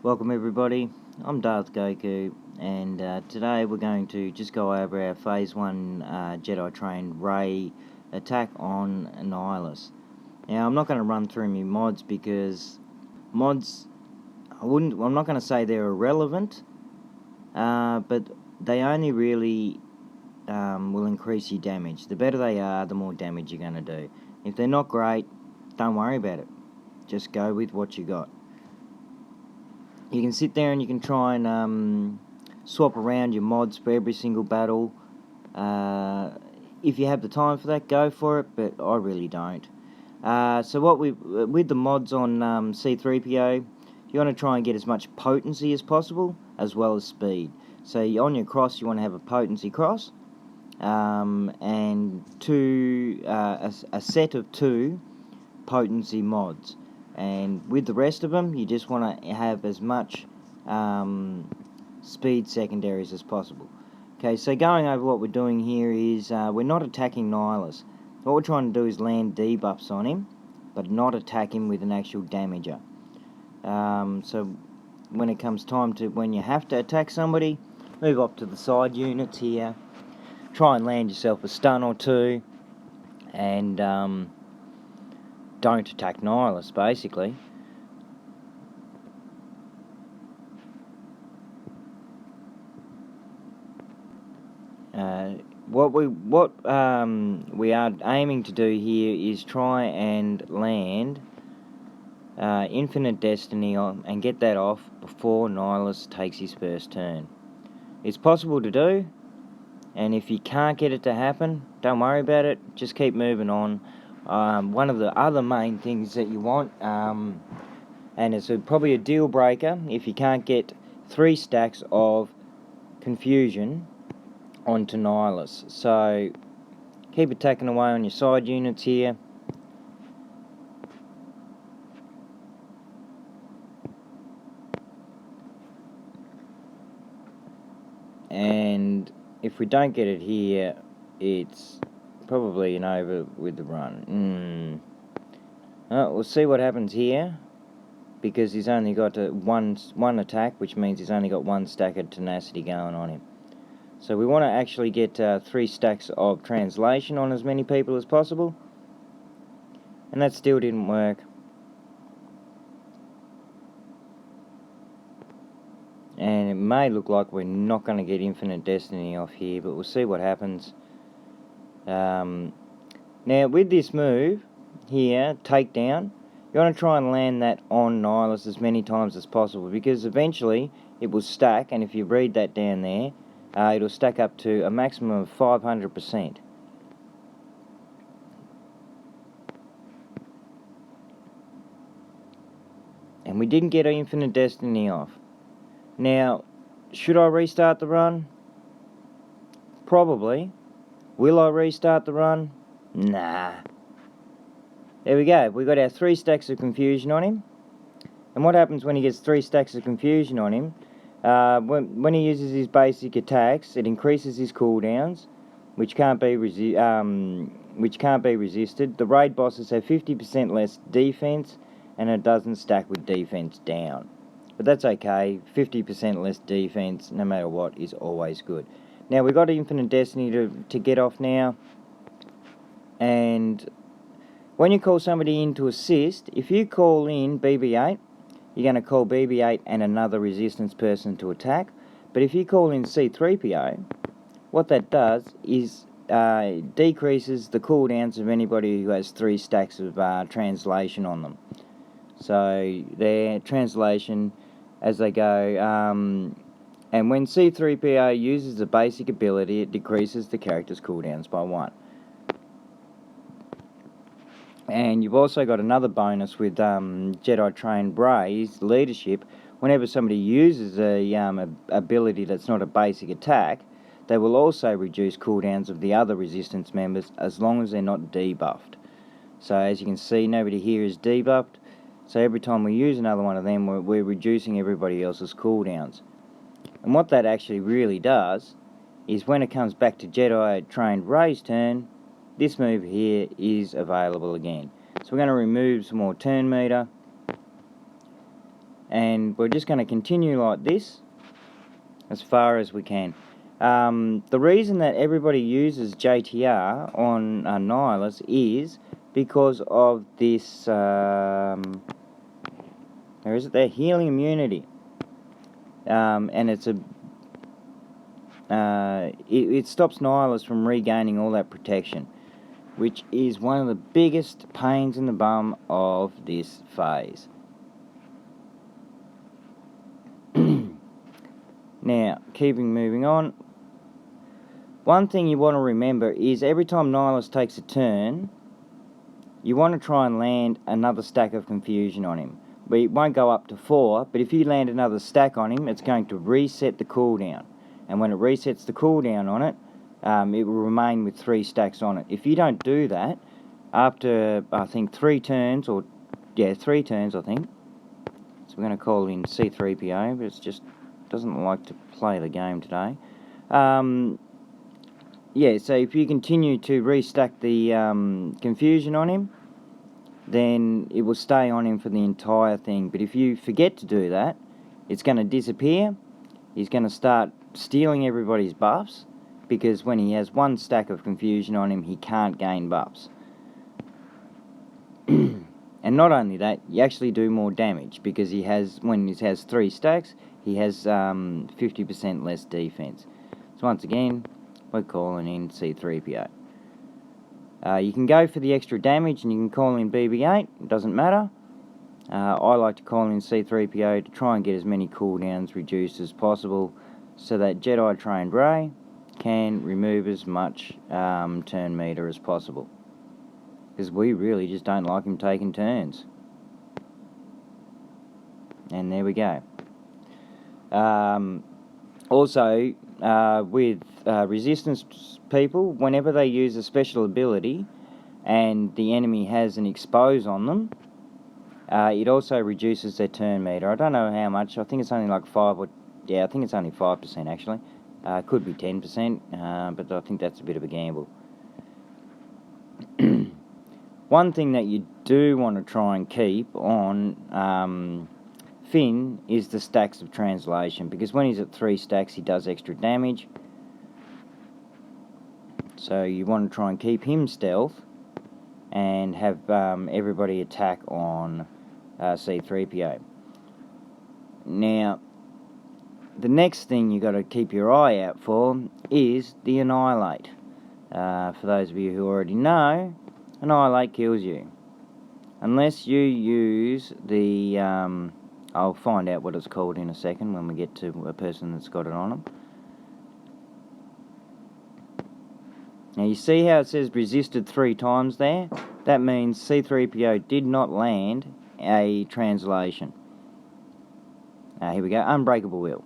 Welcome everybody, I'm Darth Goku, and today we're going to just go over our Phase 1 Jedi Trained Rey attack on Nihilus. Now I'm not going to run through my mods because mods, I'm not going to say they're irrelevant, but they only really will increase your damage. The better they are, the more damage you're going to do. If they're not great, don't worry about it, just go with what you got. You can sit there and you can try and swap around your mods for every single battle. If you have the time for that, go for it, but I really don't. So with the mods on C3PO, you want to try and get as much potency as possible, as well as speed. So on your cross, you want to have a potency cross, and a set of 2 potency mods. And with the rest of them, you just want to have as much speed secondaries as possible. Okay, so going over what we're doing here is we're not attacking Nihilus. What we're trying to do is land debuffs on him, but not attack him with an actual damager. So when it comes time to when you have to attack somebody, move up to the side units here, try and land yourself a stun or 2, and don't attack Nihilus, basically. What we are aiming to do here is try and land Infinite Destiny on and get that off before Nihilus takes his first turn. It's possible to do, and if you can't get it to happen, don't worry about it, just keep moving on. One of the other main things that you want, and it's probably a deal breaker, if you can't get 3 stacks of confusion onto Nihilus. So keep attacking away on your side units here. And if we don't get it here, it's probably an over with the run. We'll see what happens here, because he's only got one attack, which means he's only got 1 stack of tenacity going on him. So we want to actually get 3 stacks of translation on as many people as possible, and that still didn't work. And it may look like we're not going to get Infinite Destiny off here, but we'll see what happens. Now with this move here, takedown, you want to try and land that on Nihilus as many times as possible, because eventually it will stack, and if you read that down there, it'll stack up to a maximum of 500%. And we didn't get Infinite Destiny off. Now, should I restart the run? Probably. Will I restart the run? Nah. There we go. We got our 3 stacks of confusion on him. And what happens when he gets 3 stacks of confusion on him? When he uses his basic attacks, it increases his cooldowns, which can't be resisted. The raid bosses have 50% less defense, and it doesn't stack with defense down. But that's okay. 50% less defense, no matter what, is always good. Now we've got Infinite Destiny to get off now, and when you call somebody in to assist, if you call in BB-8, you're going to call BB-8 and another resistance person to attack. But if you call in C3PO, what that does is decreases the cooldowns of anybody who has 3 stacks of translation on them. So their translation as they go, and when C3PO uses a basic ability, it decreases the character's cooldowns by 1. And you've also got another bonus with Jedi Trained Rey's leadership. Whenever somebody uses a ability that's not a basic attack, they will also reduce cooldowns of the other resistance members as long as they're not debuffed. So as you can see, nobody here is debuffed. So every time we use another one of them, we're reducing everybody else's cooldowns. And what that actually really does is when it comes back to Jedi Trained Rey's turn, this move here is available again. So we're going to remove some more turn meter, and we're just going to continue like this as far as we can. The reason that everybody uses JTR on Nihilus is because of this, where is it there? Healing immunity. And it's it stops Nihilus from regaining all that protection, which is one of the biggest pains in the bum of this phase. Now, keeping moving on, one thing you want to remember is every time Nihilus takes a turn, you want to try and land another stack of confusion on him. But it won't go up to 4, but if you land another stack on him, it's going to reset the cooldown. And when it resets the cooldown on it, it will remain with 3 stacks on it. If you don't do that, after, I think, 3 turns, I think, so we're going to call in C3PO, but it's just doesn't like to play the game today. Yeah, so if you continue to restack the confusion on him, then it will stay on him for the entire thing. But if you forget to do that, it's going to disappear. He's going to start stealing everybody's buffs, because when he has 1 stack of confusion on him, he can't gain buffs. And not only that, you actually do more damage, because he has, when he has 3 stacks, he has 50% less defense. So once again, we're calling in C3PO. You can go for the extra damage and you can call in BB-8, it doesn't matter. I like to call in C3PO to try and get as many cooldowns reduced as possible, so that Jedi Trained Rey can remove as much turn meter as possible. Because we really just don't like him taking turns. And there we go. Also, with resistance people, whenever they use a special ability and the enemy has an expose on them, it also reduces their turn meter. I don't know how much. I think it's only like 5 or... Yeah, I think it's only 5% actually. Could be 10%, but I think that's a bit of a gamble. One thing that you do want to try and keep on Finn is the stacks of translation, because when he's at 3 stacks he does extra damage. So you want to try and keep him stealth and have everybody attack on C3PO. Now, the next thing you got to keep your eye out for is the Annihilate. For those of you who already know, Annihilate kills you. Unless you use the... I'll find out what it's called in a second when we get to a person that's got it on them. Now you see how it says resisted 3 times there? That means C3PO did not land a translation. Here we go, Unbreakable Will.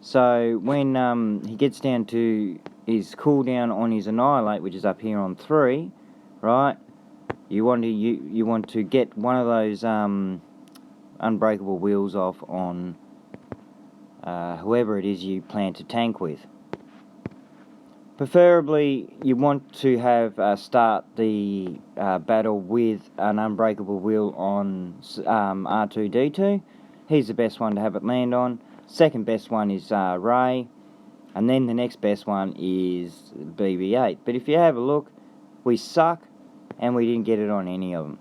So when he gets down to his cooldown on his Annihilate, which is up here on 3, right? You want to get one of those Unbreakable Wills off on whoever it is you plan to tank with. Preferably, you want to have start the battle with an Unbreakable Will on R2-D2. He's the best one to have it land on. Second best one is Rey, and then the next best one is BB-8. But if you have a look, we suck, and we didn't get it on any of them.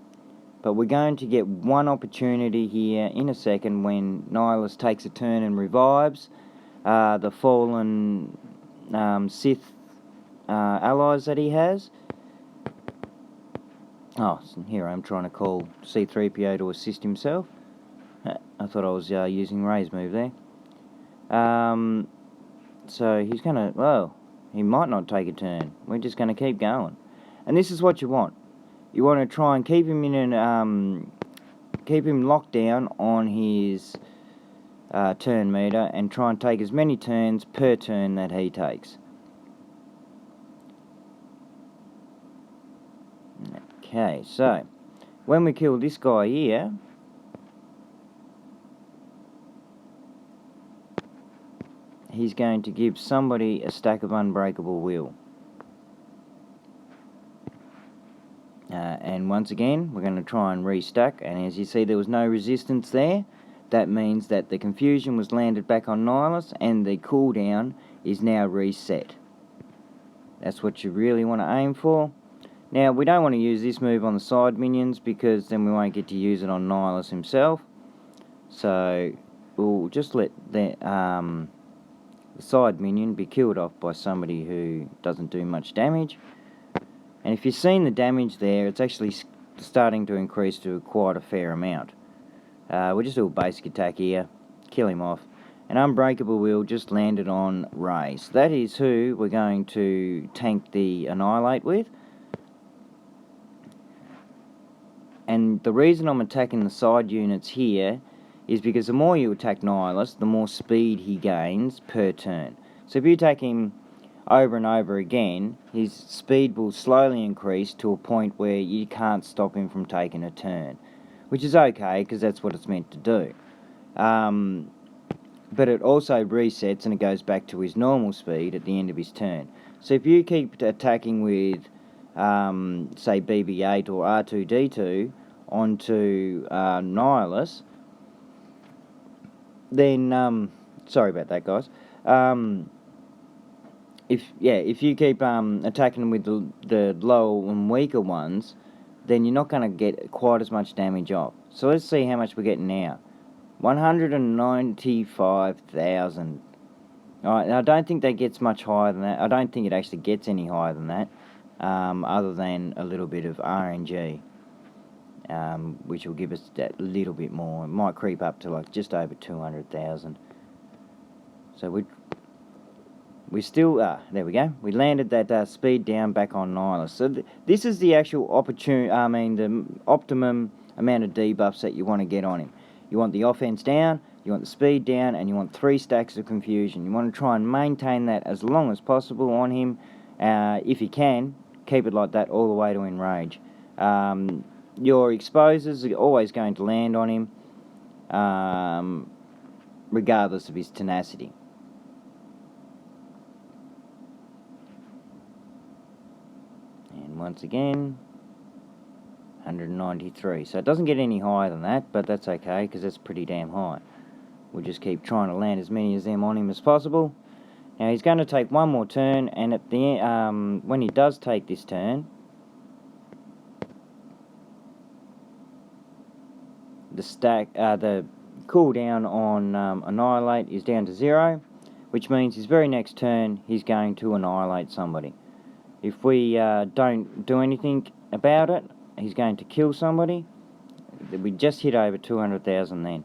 But we're going to get one opportunity here in a second when Nihilus takes a turn and revives the fallen Sith allies that he has. Oh, here I'm trying to call C3PO to assist himself. I thought I was using Rey's move there. So he's going to... Well, he might not take a turn. We're just going to keep going. And this is what you want. You want to try and keep him in keep him locked down on his turn meter, and try and take as many turns per turn that he takes. Okay, so when we kill this guy here, he's going to give somebody a stack of Unbreakable Will. And once again, we're going to try and restack, and as you see, there was no resistance there. that means that the confusion was landed back on Nihilus and the cooldown is now reset. That's what you really want to aim for. Now, we don't want to use this move on the side minions because then we won't get to use it on Nihilus himself. So, we'll just let the side minion be killed off by somebody who doesn't do much damage. And if you've seen the damage there, it's actually starting to increase to quite a fair amount. We'll just do a basic attack here, kill him off. An Unbreakable Will just landed on Ray. So that is who we're going to tank the Annihilate with. And the reason I'm attacking the side units here is because the more you attack Nihilus, the more speed he gains per turn. So if you attack him over and over again, his speed will slowly increase to a point where you can't stop him from taking a turn. Which is okay, because that's what it's meant to do. But it also resets and it goes back to his normal speed at the end of his turn. So if you keep attacking with, say, BB-8 or R2-D2 onto Nihilus, then, sorry about that, guys. If you keep attacking with the low and weaker ones, then you're not going to get quite as much damage off. So let's see how much we're getting now. 195,000. Alright, I don't think that gets much higher than that. I don't think it actually gets any higher than that, other than a little bit of RNG, which will give us that little bit more. It might creep up to like just over 200,000. So we still, there we go. We landed that speed down back on Nihilus. So this is the actual the optimum amount of debuffs that you want to get on him. You want the offense down, you want the speed down, and you want 3 stacks of confusion. You want to try and maintain that as long as possible on him. If you can, keep it like that all the way to Enrage. Your exposers are always going to land on him, regardless of his tenacity. Once again, 193. So it doesn't get any higher than that, but that's okay because that's pretty damn high. We'll just keep trying to land as many of them on him as possible. Now he's going to take one more turn, and at the end, when he does take this turn, the cooldown on Annihilate is down to 0, which means his very next turn he's going to annihilate somebody. If we don't do anything about it, he's going to kill somebody. We just hit over 200,000 then.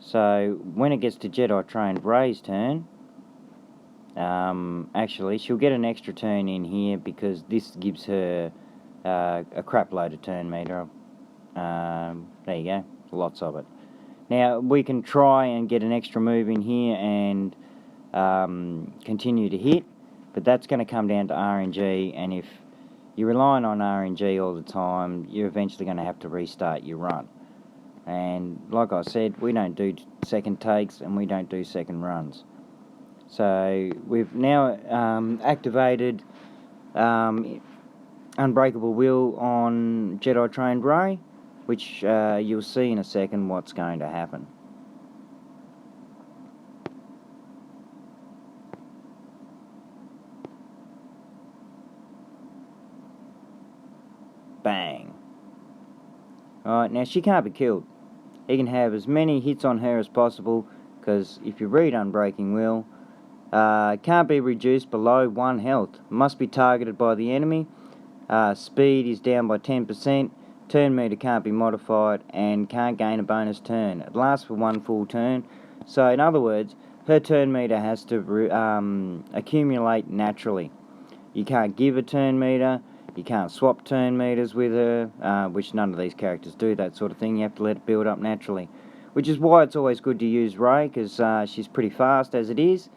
So when it gets to Jedi Trained Ray's turn, actually she'll get an extra turn in here because this gives her a crap load of turn meter. There you go, lots of it. Now we can try and get an extra move in here and continue to hit. But that's going to come down to RNG, and if you're relying on RNG all the time, you're eventually going to have to restart your run. And like I said, we don't do second takes and we don't do second runs. So we've now activated Unbreakable Will on Jedi Trained Ray, which you'll see in a second what's going to happen. Bang. Alright, now she can't be killed. He can have as many hits on her as possible, because if you read Unbreaking Will, can't be reduced below 1 health. Must be targeted by the enemy. Speed is down by 10%. Turn meter can't be modified, and can't gain a bonus turn. It lasts for 1 full turn. So in other words, her turn meter has to accumulate naturally. You can't give a turn meter. You can't swap turn meters with her, which none of these characters do, that sort of thing. You have to let it build up naturally. Which is why it's always good to use Ray, because she's pretty fast as it is.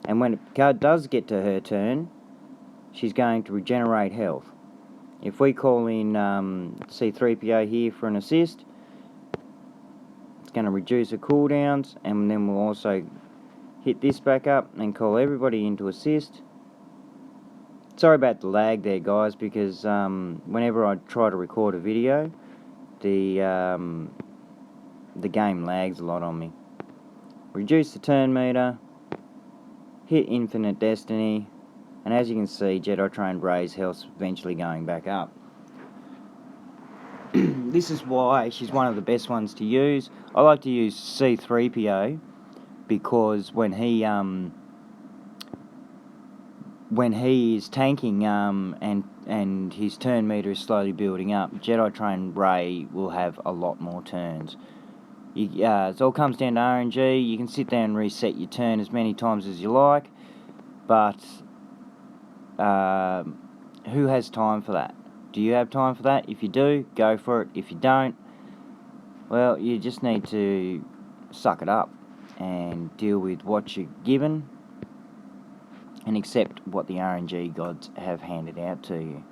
And when it does get to her turn, she's going to regenerate health. If we call in C-3PO here for an assist, it's going to reduce her cooldowns, and then we'll also hit this back up and call everybody into assist. Sorry about the lag there, guys, because whenever I try to record a video, the the game lags a lot on me. Reduce the turn meter, hit Infinite Destiny, and as you can see, Jedi Trained Rey's health's eventually going back up. This is why she's one of the best ones to use. I like to use C-3PO because when he is tanking and his turn meter is slowly building up, Jedi Trained Rey will have a lot more turns. It all comes down to RNG. You can sit there and reset your turn as many times as you like, but who has time for that? Do you have time for that? If you do, go for it. If you don't, well, you just need to suck it up and deal with what you're given and accept what the RNG gods have handed out to you.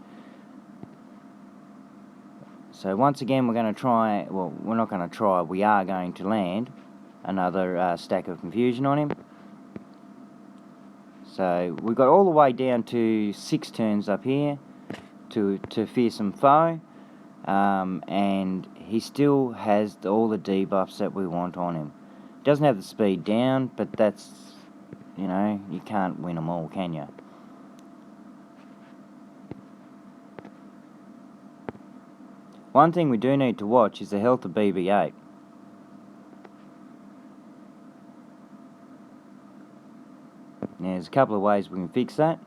So once again, we're going to try, well, we're not going to try, we are going to land another stack of confusion on him. So we got all the way down to 6 turns up here to Fearsome Foe, and he still has all the debuffs that we want on him. Doesn't have the speed down, but that's, you know, you can't win them all, can you? One thing we do need to watch is the health of BB-8. Now, there's a couple of ways we can fix that.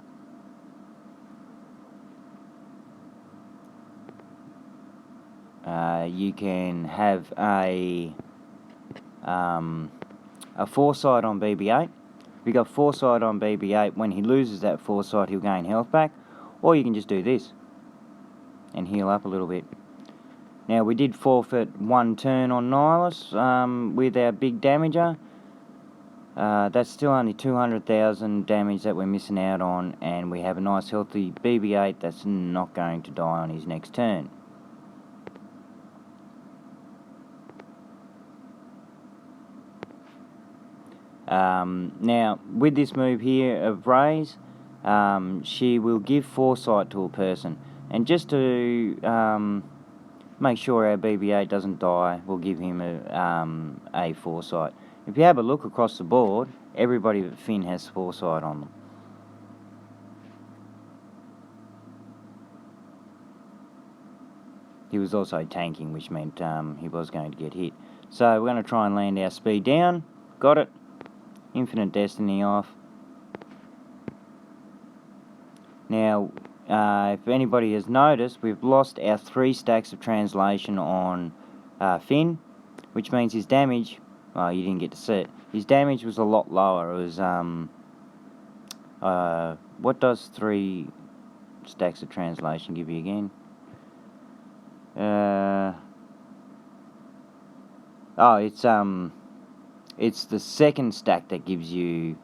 You can have a foresight on BB-8. If you got foresight on BB-8, when he loses that foresight, he'll gain health back. Or you can just do this and heal up a little bit. Now, we did forfeit 1 turn on Nihilus with our big damager. That's still only 200,000 damage that we're missing out on, and we have a nice healthy BB-8 that's not going to die on his next turn. Now, with this move here of Rey's, she will give foresight to a person, and just to make sure our BB-8 doesn't die, we'll give him a foresight. If you have a look across the board, everybody but Finn has foresight on them. He was also tanking, which meant he was going to get hit. So we're going to try and land our speed down. Got it. Infinite Destiny off. Now, if anybody has noticed, we've lost our 3 stacks of translation on Finn, which means his damage, well, you didn't get to see it, his damage was a lot lower. It was, what does 3 stacks of translation give you again? It's the second stack that gives you...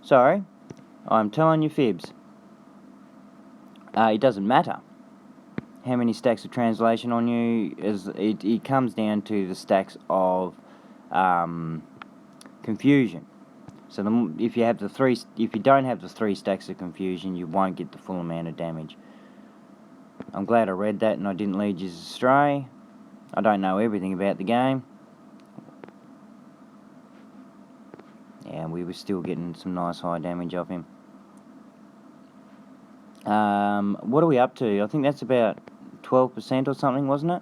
Sorry, I'm telling you fibs. It doesn't matter how many stacks of translation on you. It comes down to the stacks of confusion. So if you don't have the 3 stacks of confusion, you won't get the full amount of damage. I'm glad I read that and I didn't lead you astray. I don't know everything about the game. Yeah, we were still getting some nice high damage off him. What are we up to? I think that's about 12% or something, wasn't it?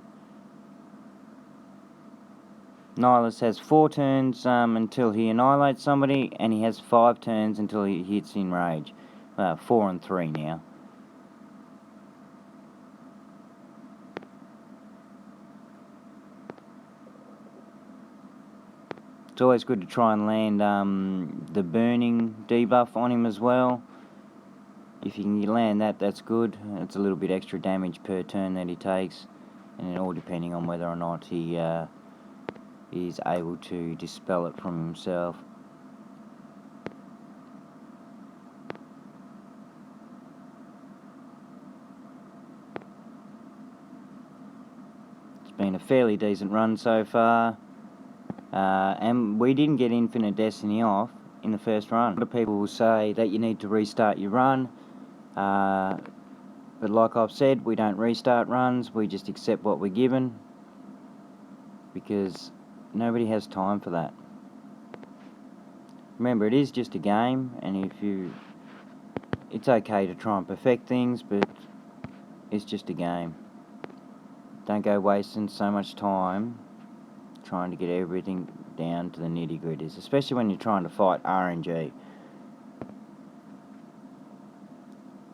Nihilus has 4 turns until he annihilates somebody, and he has 5 turns until he hits Enrage. 4 and 3 now. It's always good to try and land the burning debuff on him as well. If you can land that, that's good. It's a little bit extra damage per turn that he takes, and it all depending on whether or not he is able to dispel it from himself. It's been a fairly decent run so far. And we didn't get Infinite Destiny off in the first run. A lot of people will say that you need to restart your run. But like I've said, we don't restart runs, we just accept what we're given, because nobody has time for that. Remember, it is just a game, and it's okay to try and perfect things, but it's just a game. Don't go wasting so much time trying to get everything down to the nitty-gritties, especially when you're trying to fight RNG.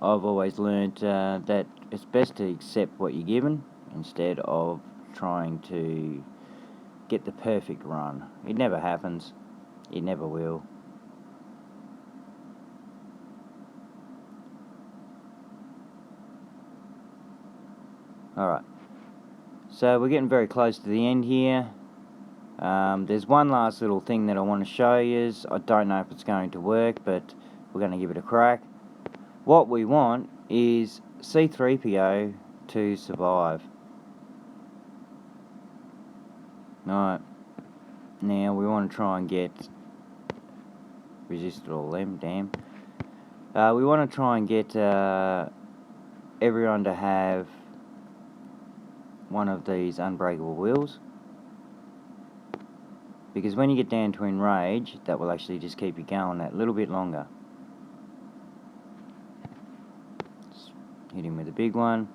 I've always learned that it's best to accept what you're given instead of trying to get the perfect run. It never happens. It never will. Alright, so we're getting very close to the end here. There's one last little thing that I want to show you. I don't know if it's going to work, but we're going to give it a crack. What we want is C-3PO to survive. Alright, now we want to try and get... resisted all them, damn. We want to try and get everyone to have one of these unbreakable wheels, because when you get down to enrage, that will actually just keep you going that little bit longer. Just hit him with a big one.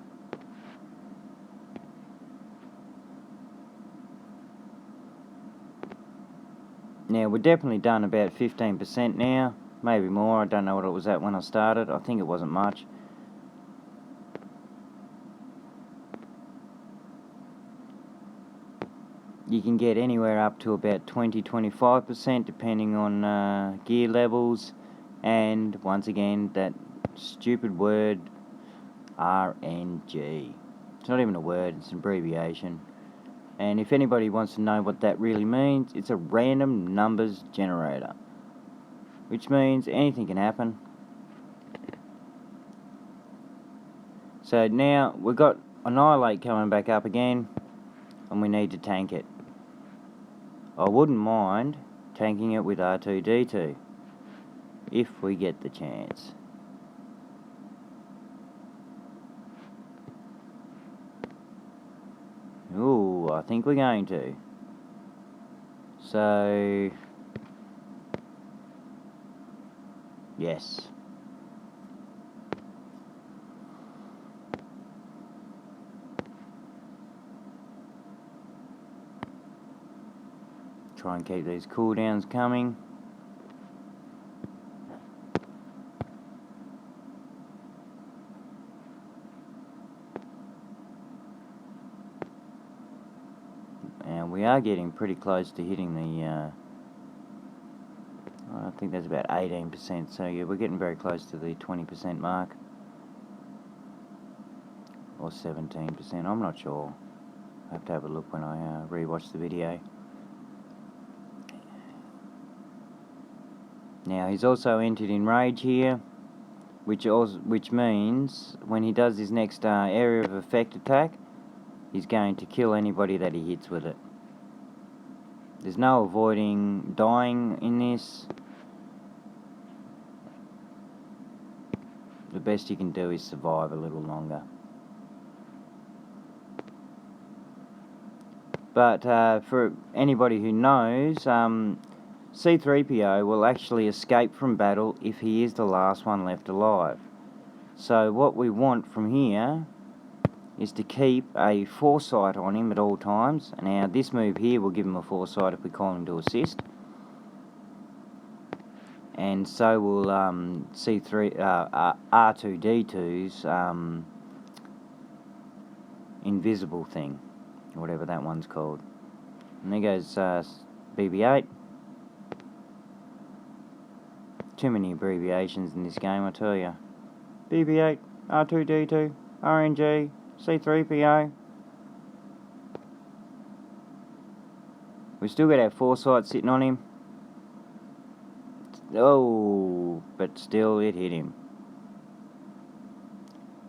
Now we're definitely done about 15% now, maybe more. I don't know what it was at when I started. I think it wasn't much. You can get anywhere up to about 20-25% depending on gear levels, and once again that stupid word RNG. It's not even a word, it's an abbreviation. And if anybody wants to know what that really means, it's a random numbers generator, which means anything can happen. So now we've got Annihilate coming back up again, and we need to tank it. I wouldn't mind tanking it with R2-D2 if we get the chance. Ooh, I think we're going to. So, yes. Try and keep these cooldowns coming. And we are getting pretty close to hitting the, I think that's about 18%, so yeah, we're getting very close to the 20% mark. Or 17%, I'm not sure. I have to have a look when I rewatch the video. Now he's also entered Enrage here, which means when he does his next area of effect attack, he's going to kill anybody that he hits with it. There's no avoiding dying in this. The best you can do is survive a little longer. But for anybody who knows, C-3PO will actually escape from battle if he is the last one left alive. So what we want from here is to keep a foresight on him at all times. Now this move here will give him a foresight if we call him to assist. And so will R2-D2's invisible thing, or whatever that one's called. And there goes BB-8. Too many abbreviations in this game, I tell you. BB-8, R2-D2, RNG, C-3PO. We've still got our foresight sitting on him. Oh, but still it hit him.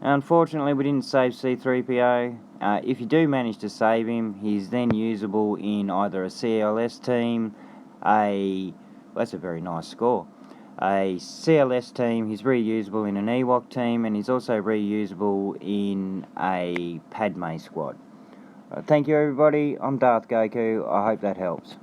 Unfortunately, we didn't save C-3PO. If you do manage to save him, he's then usable in either a CLS team, well, that's a very nice score, a CLS team, he's reusable in an Ewok team, and he's also reusable in a Padme squad. Thank you everybody, I'm Darth Goku, I hope that helps.